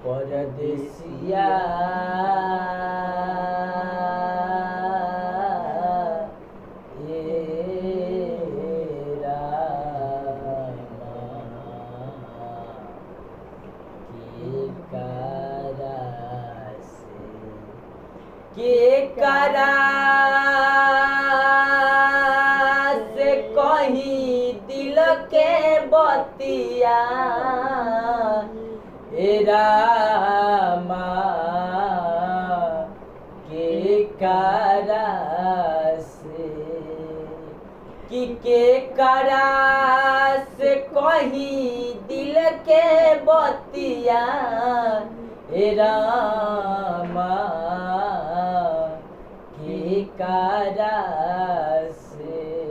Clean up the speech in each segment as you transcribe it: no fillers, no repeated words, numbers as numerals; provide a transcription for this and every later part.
परदेसिया के करा से कहीं दिल के बतिया रामा के करा से के करा से कहीं दिल के बतिया रामा के करा से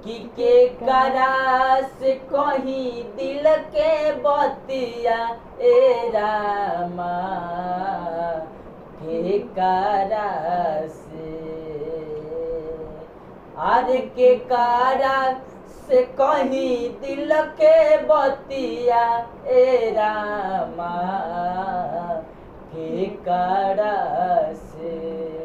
के करा से कहीं दिल के बतिया रामा के करा से आर के करा से कहीं दिल के बतिया रामा के करा से।